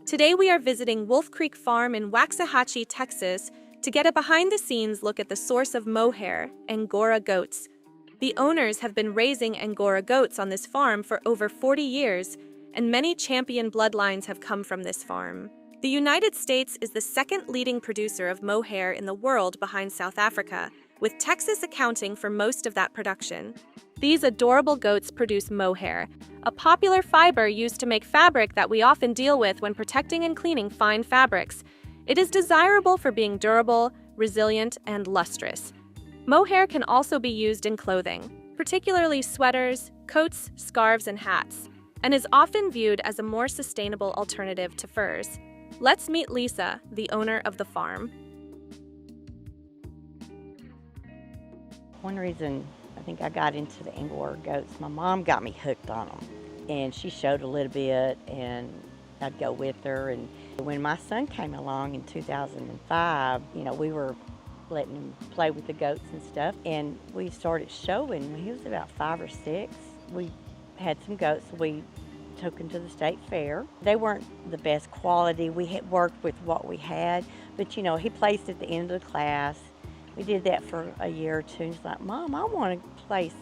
Today we are visiting Wolf Creek Farm in Waxahachie, Texas, to get a behind-the-scenes look at the source of Mohair, Angora goats. The owners have been raising Angora goats on this farm for over 40 years, and many champion bloodlines have come from this farm. The United States is the second leading producer of mohair in the world behind South Africa, with Texas accounting for most of that production. These adorable goats produce mohair, a popular fiber used to make fabric that we often deal with when protecting and cleaning fine fabrics. It is desirable for being durable, resilient, and lustrous. Mohair can also be used in clothing, particularly sweaters, coats, scarves, and hats, and is often viewed as a more sustainable alternative to furs. Let's meet Lisa, the owner of the farm. One reason I think I got into the Angora goats, my mom got me hooked on them, and she showed a little bit, and I'd go with her. And when my son came along in 2005, we were letting him play with the goats and stuff, and we started showing. When he was about 5 or 6, we had some goats, so we took them to the state fair. They weren't the best quality. We had worked with what we had, but he placed at the end of the class. We did that for a year or two, and he's like, "Mom, I want to place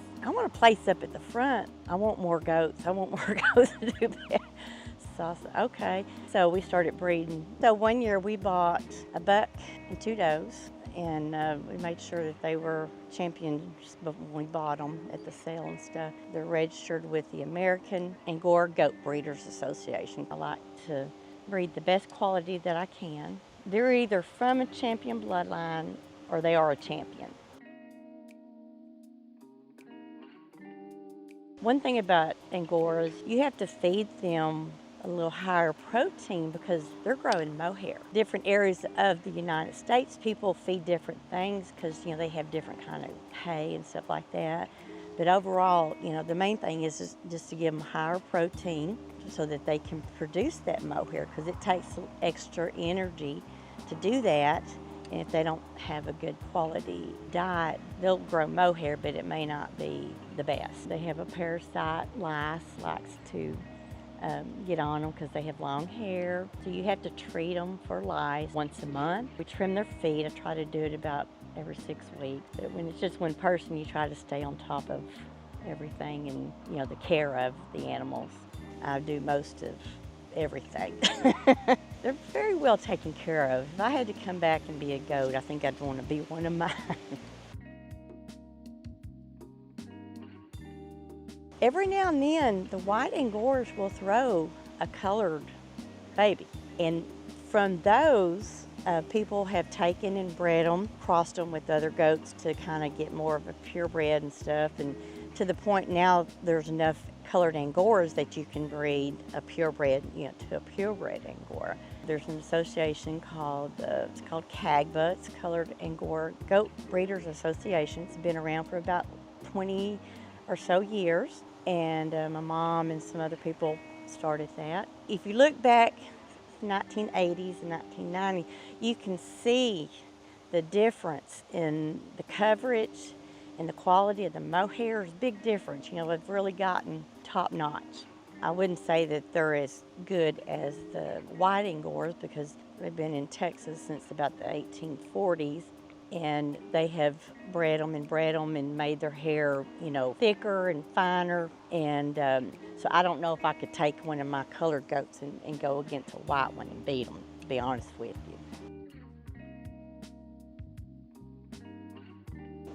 up at the front. I want more goats. I want more goats to do that." So I said, okay. So we started breeding. So one year we bought a buck and 2 does, and we made sure that they were champions when we bought them at the sale and stuff. They're registered with the American Angora Goat Breeders Association. I like to breed the best quality that I can. They're either from a champion bloodline or they are a champion. One thing about Angoras, you have to feed them a little higher protein because they're growing mohair. Different areas of the United States, people feed different things because they have different kind of hay and stuff like that. But overall, the main thing is just to give them higher protein so that they can produce that mohair, because it takes extra energy to do that. And if they don't have a good quality diet, they'll grow mohair, but it may not be the best. They have a parasite, lice, likes to get on them because they have long hair. So you have to treat them for lice once a month. We trim their feet. I try to do it about every 6 weeks. But when it's just one person, you try to stay on top of everything and the care of the animals. I do most of everything. They're very well taken care of. If I had to come back and be a goat, I think I'd want to be one of mine. Every now and then, the white Angoras will throw a colored baby. And from those, people have taken and bred them, crossed them with other goats to kind of get more of a purebred and stuff. And to the point now, there's enough colored Angoras that you can breed a purebred, to a purebred Angora. There's an association called CAGBA, it's Colored Angora Goat Breeders Association. It's been around for about 20 or so years, and my mom and some other people started that. If you look back 1980s and 1990s, you can see the difference in the coverage and the quality of the mohair. Is a big difference. They've really gotten top notch. I wouldn't say that they're as good as the white Angoras because they've been in Texas since about the 1840s, and they have bred them and made their hair, thicker and finer. And so I don't know if I could take one of my colored goats and go against a white one and beat them, to be honest with you.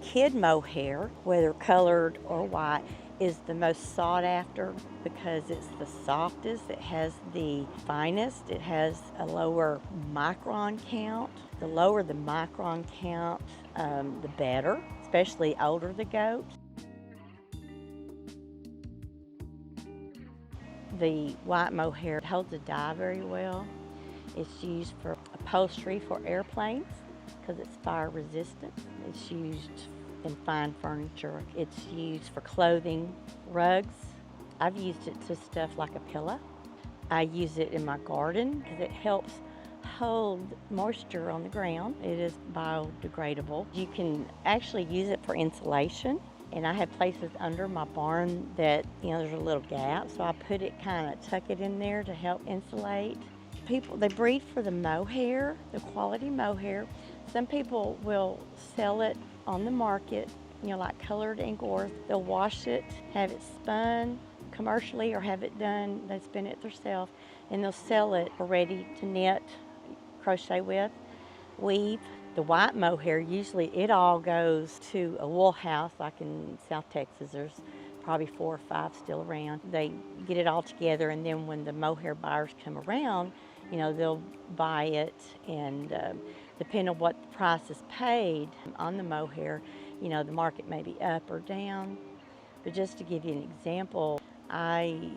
Kid mohair, whether colored or white, is the most sought after because it's the softest, it has the finest, it has a lower micron count. The lower the micron count, the better, especially older the goat. The white mohair holds a dye very well. It's used for upholstery for airplanes because it's fire resistant. It's used in fine furniture. It's used for clothing, rugs. I've used it to stuff like a pillow. I use it in my garden because it helps hold moisture on the ground. It is biodegradable. You can actually use it for insulation. And I have places under my barn that, there's a little gap. So I put it tuck it in there to help insulate. People, they breed for the mohair, the quality mohair. Some people will sell it on the market, you know, like colored Angora. They'll wash it, have it spun commercially, or have it done, they spin it themselves, and they'll sell it ready to knit, crochet with, weave. The white mohair, usually it all goes to a wool house, like in South Texas. There's probably 4 or 5 still around. They get it all together, and then when the mohair buyers come around, you know, they'll buy it, and depending on what the price is paid on the mohair, you know, the market may be up or down. But just to give you an example, I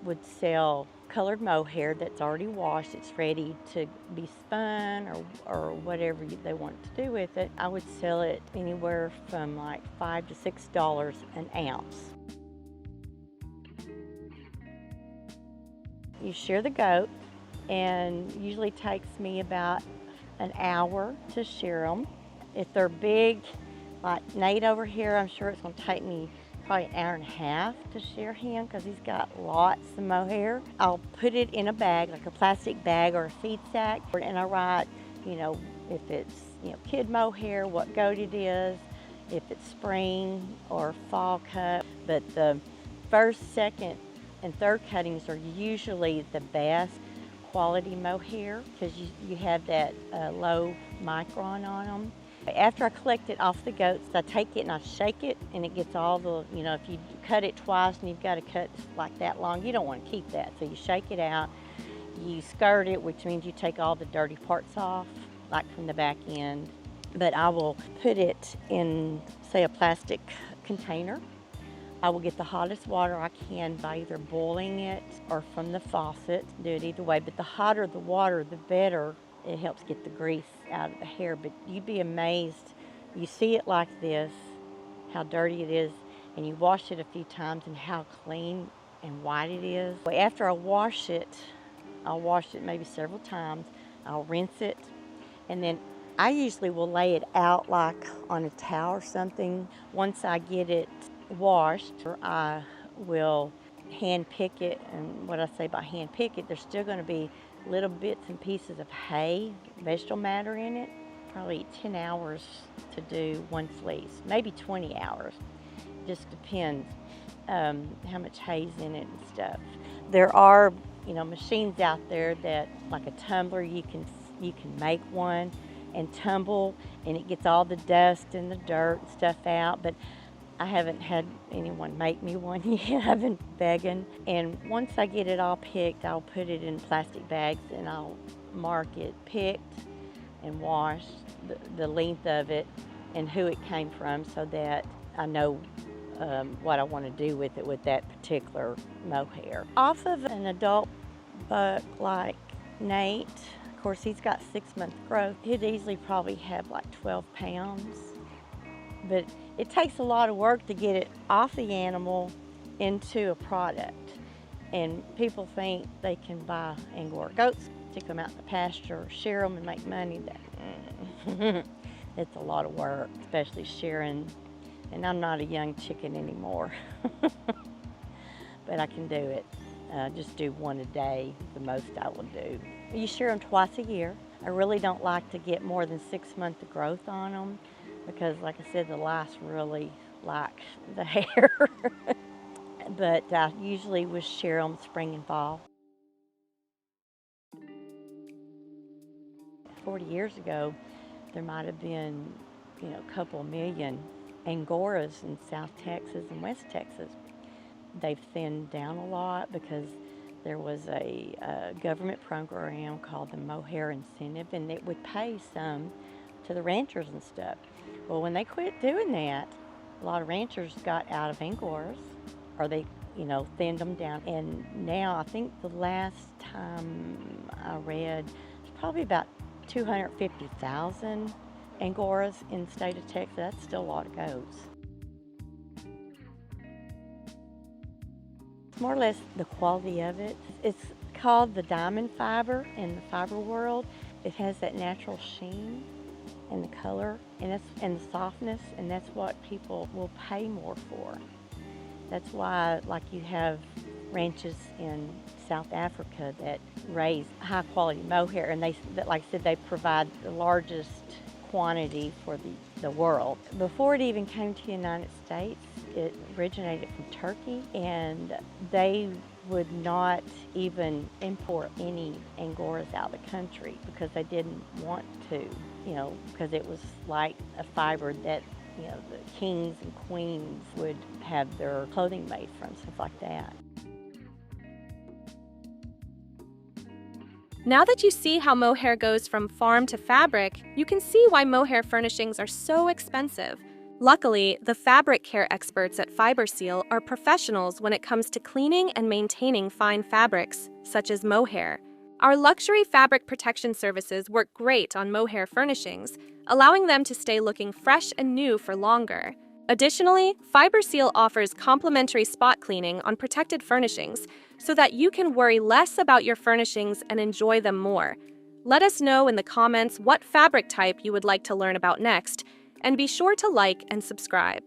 would sell colored mohair that's already washed, it's ready to be spun or whatever they want to do with it. I would sell it anywhere from like $5 to $6 an ounce. You shear the goat, and usually takes me about an hour to shear them. If they're big, like Nate over here, I'm sure it's going to take me probably an hour and a half to shear him because he's got lots of mohair. I'll put it in a bag, like a plastic bag or a feed sack, and I write, you know, if it's, you know, kid mohair, what goat it is, if it's spring or fall cut. But the first, second, and third cuttings are usually the best quality mohair because you have that low micron on them. After I collect it off the goats, I take it and I shake it, and it gets all the, you know, if you cut it twice and you've got to cut like that long, you don't want to keep that. So you shake it out, you skirt it, which means you take all the dirty parts off, like from the back end. But I will put it in, say, a plastic container. I will get the hottest water I can by either boiling it or from the faucet. Do it either way, but the hotter the water, the better. It helps get the grease out of the hair, but you'd be amazed. You see it like this, how dirty it is, and you wash it a few times and how clean and white it is. After I wash it, I'll wash it maybe several times. I'll rinse it, and then I usually will lay it out like on a towel or something. Once I get it washed, I will hand pick it, and what I say by hand pick it, there's still going to be little bits and pieces of hay, vegetable matter in it. Probably 10 hours to do one fleece, maybe 20 hours. Just depends how much hay's in it and stuff. There are, you know, machines out there that, like a tumbler, you can make one and tumble, and it gets all the dust and the dirt and stuff out. But I haven't had anyone make me one yet. I've been begging. And once I get it all picked, I'll put it in plastic bags and I'll mark it picked and washed, the length of it and who it came from, so that I know what I want to do with it with that particular mohair. Off of an adult buck like Nate, of course he's got 6-month growth, he'd easily probably have like 12 pounds. But it takes a lot of work to get it off the animal into a product. And people think they can buy Angora goats, take them out in the pasture, shear them and make money. It's a lot of work, especially shearing. And I'm not a young chicken anymore. But I can do it. Just do one a day, the most I will do. You shear them twice a year. I really don't like to get more than 6 months of growth on them, because like I said, the lice really like the hair. But I usually would shear them spring and fall. 40 years ago, there might have been, you know, a couple million Angoras in South Texas and West Texas. They've thinned down a lot because there was a government program called the Mohair Incentive, and it would pay some to the ranchers and stuff. Well, when they quit doing that, a lot of ranchers got out of Angoras, or they, you know, thinned them down. And now I think the last time I read, it's probably about 250,000 Angoras in the state of Texas. That's still a lot of goats. It's more or less the quality of it. It's called the diamond fiber in the fiber world. It has that natural sheen and the color and the softness, and that's what people will pay more for. That's why, like, you have ranches in South Africa that raise high quality mohair, and like I said, they provide the largest quantity for the world. Before it even came to the United States, it originated from Turkey, and they would not even import any Angoras out of the country because they didn't want to, because it was like a fiber that, the kings and queens would have their clothing made from, stuff like that. Now that you see how mohair goes from farm to fabric, you can see why mohair furnishings are so expensive. Luckily, the fabric care experts at FiberSeal are professionals when it comes to cleaning and maintaining fine fabrics, such as mohair. Our luxury fabric protection services work great on mohair furnishings, allowing them to stay looking fresh and new for longer. Additionally, FiberSeal offers complimentary spot cleaning on protected furnishings so that you can worry less about your furnishings and enjoy them more. Let us know in the comments what fabric type you would like to learn about next, and be sure to like and subscribe.